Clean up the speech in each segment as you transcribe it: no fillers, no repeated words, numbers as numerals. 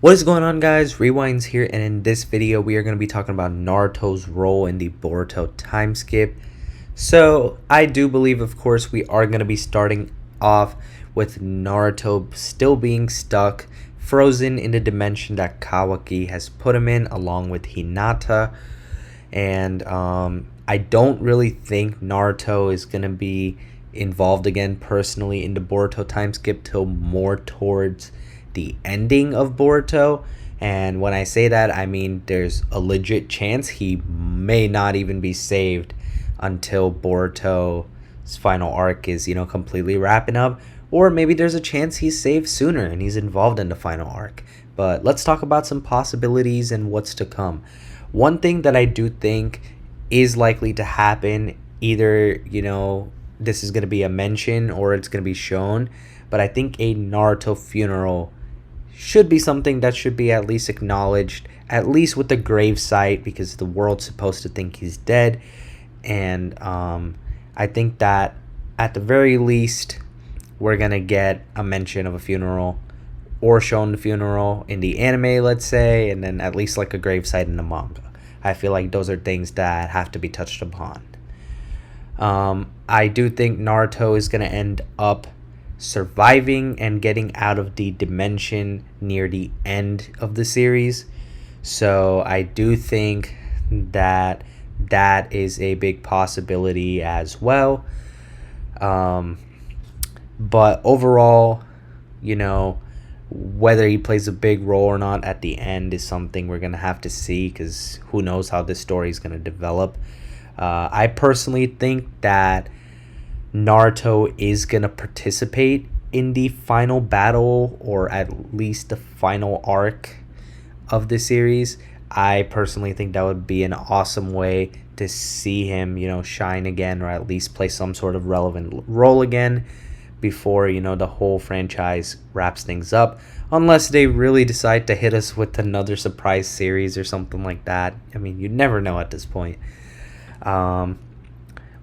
What is going on, guys? Rewinds here, and in this video we are going to be talking about Naruto's role in the Boruto Timeskip. So I do believe, of course, we are going to be starting off with Naruto still being stuck, frozen in the dimension that Kawaki has put him in, along with Hinata. And I don't really think Naruto is going to be involved again personally in the Boruto Timeskip till more towards the ending of Boruto. And when I say that, I mean there's a legit chance he may not even be saved until Boruto's final arc is, completely wrapping up. Or maybe there's a chance he's saved sooner and he's involved in the final arc. But let's talk about some possibilities and what's to come. One thing that I do think is likely to happen, either, this is going to be a mention or it's going to be shown, but I think a Naruto funeral should be something that should be at least acknowledged, at least with the gravesite, because the world's supposed to think he's dead. And I think that at the very least, we're going to get a mention of a funeral or shown the funeral in the anime, let's say, and then at least like a gravesite in the manga. I feel like those are things that have to be touched upon. I do think Naruto is going to end up surviving and getting out of the dimension near the end of the series. So I do think that that is a big possibility as well. But overall, whether he plays a big role or not at the end is something we're going to have to see, because who knows how this story is going to develop. I personally think that Naruto is going to participate in the final battle, or at least the final arc of the series. I personally think that would be an awesome way to see him, shine again, or at least play some sort of relevant role again before, the whole franchise wraps things up. Unless they really decide to hit us with another surprise series or something like that. I mean, you never know at this point.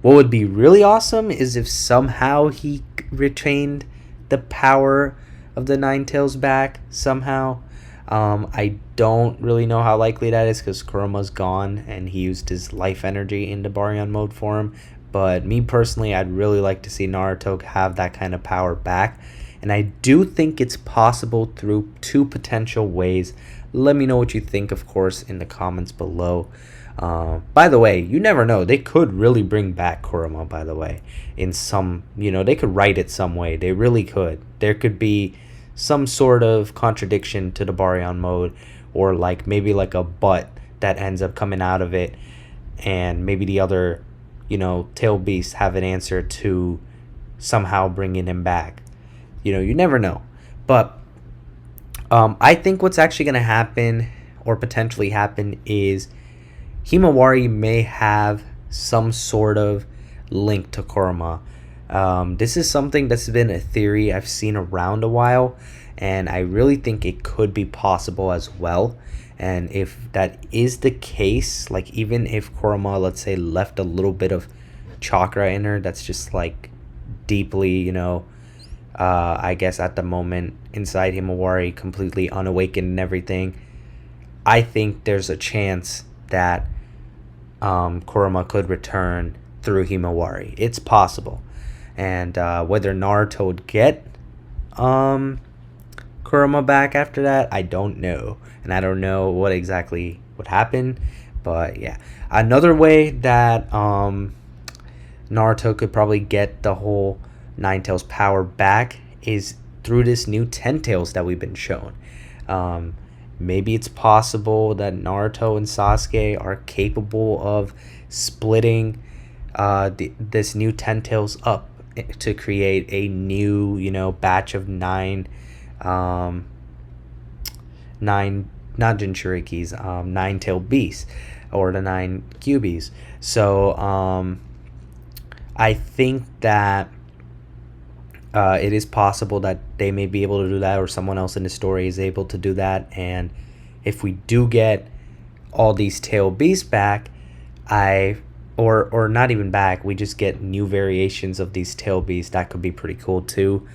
What would be really awesome is if somehow he retained the power of the Nine Tails back somehow. I don't really know how likely that is, because Kuroma's gone and he used his life energy into Baryon mode for him. But me personally, I'd really like to see Naruto have that kind of power back. And I do think it's possible through two potential ways. Let me know what you think, of course, in the comments below. By the way, you never know. They could really bring back Kurama, by the way. In some, they could write it some way. They really could. There could be some sort of contradiction to the Baryon mode, or maybe like a butt that ends up coming out of it, and maybe the other tail beasts have an answer to somehow bringing him back. You never know. But I think what's actually going to happen, or potentially happen, is Himawari may have some sort of link to Kurama. This is something that's been a theory I've seen around a while, and I really think it could be possible as well. And if that is the case, even if Kurama, let's say, left a little bit of chakra in her that's just deeply, I guess at the moment inside Himawari, completely unawakened and everything, I think there's a chance that Kurama could return through Himawari. It's possible. And whether Naruto would get Kurama back after that, I don't know. And I don't know what exactly would happen. But yeah. Another way that Naruto could probably get the whole Nine Tails power back is through this new Ten Tails that we've been shown. Maybe it's possible that Naruto and Sasuke are capable of splitting this new Ten Tails up to create a new, batch of nine not Jinchurikis, nine-tailed beasts, or the nine Kyuubi's. So I think that it is possible that they may be able to do that, or someone else in the story is able to do that. And if we do get all these tail beasts back, or not even back, we just get new variations of these tail beasts, that could be pretty cool too.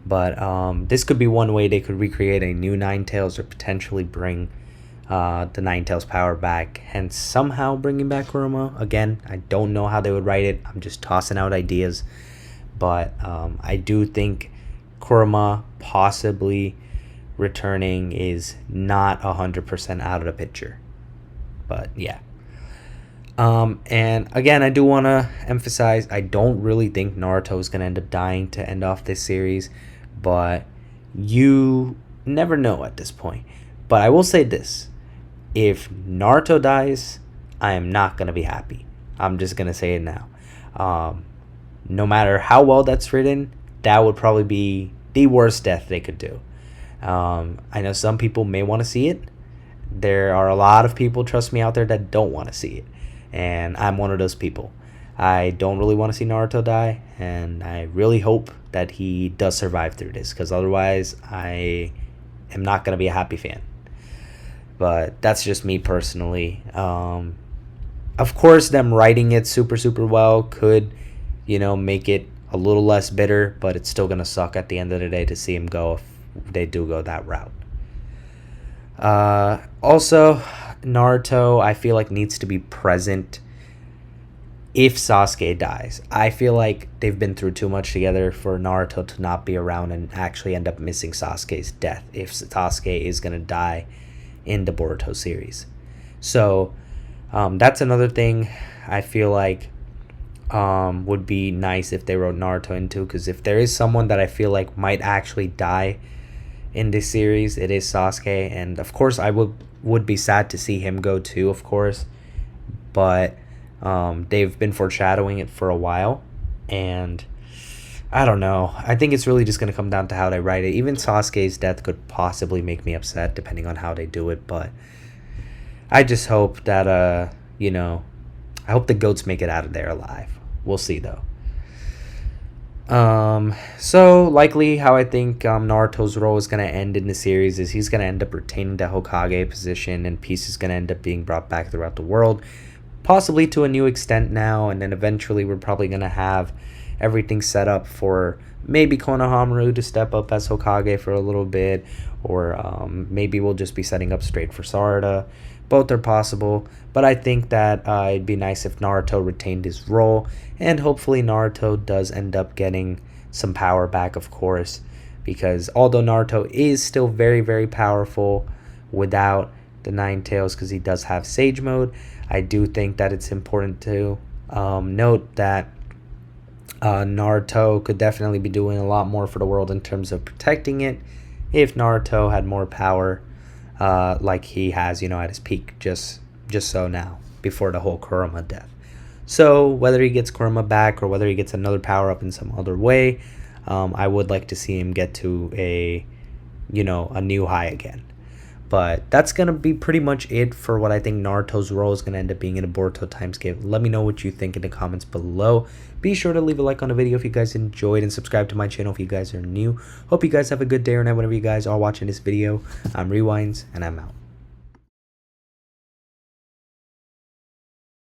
But this could be one way they could recreate a new Ninetales or potentially bring the Ninetales power back, hence somehow bringing back Kurama. Again, I don't know how they would write it. I'm just tossing out ideas. But I do think Kurama possibly returning is not 100% out of the picture. But yeah. And again, I do want to emphasize I don't really think Naruto is going to end up dying to end off this series, but you never know at this point. But I will say this: if Naruto dies, I am not going to be happy. I'm just going to say it now. No matter how well that's written, that would probably be the worst death they could do. I know some people may want to see it. There are a lot of people, trust me, out there that don't want to see it. And I'm one of those people. I don't really want to see Naruto die, and I really hope that he does survive through this, because otherwise I am not going to be a happy fan. But that's just me personally. Of course, them writing it super, super well could, make it a little less bitter, but it's still going to suck at the end of the day to see him go if they do go that route. Also, Naruto, I feel like, needs to be present if Sasuke dies. I feel like they've been through too much together for Naruto to not be around and actually end up missing Sasuke's death if Sasuke is going to die in the Boruto series. So, that's another thing I feel like would be nice if they wrote Naruto into, because if there is someone that I feel like might actually die in this series, it is Sasuke. And of course I would be sad to see him go too, of course, but they've been foreshadowing it for a while, and I don't know, I think it's really just going to come down to how they write it. Even Sasuke's death could possibly make me upset depending on how they do it, but I just hope that I hope the goats make it out of there alive. We'll see though. So likely how I think Naruto's role is going to end in the series is he's going to end up retaining the Hokage position, and peace is going to end up being brought back throughout the world, possibly to a new extent now, and then eventually we're probably going to have everything set up for maybe Konohamaru to step up as Hokage for a little bit, or maybe we'll just be setting up straight for Sarada. Both are possible, but I think that it'd be nice if Naruto retained his role, and hopefully Naruto does end up getting some power back, of course, because although Naruto is still very, very powerful without the Ninetales, because he does have Sage Mode, I do think that it's important to note that Naruto could definitely be doing a lot more for the world in terms of protecting it if Naruto had more power. Like he has, at his peak, just so now, before the whole Kurama death. So whether he gets Kurama back or whether he gets another power up in some other way, I would like to see him get to a new high again. But that's going to be pretty much it for what I think Naruto's role is going to end up being in a Boruto Timeskip. Let me know what you think in the comments below. Be sure to leave a like on the video if you guys enjoyed, and subscribe to my channel if you guys are new. Hope you guys have a good day or night whenever you guys are watching this video. I'm Rewinds, and I'm out.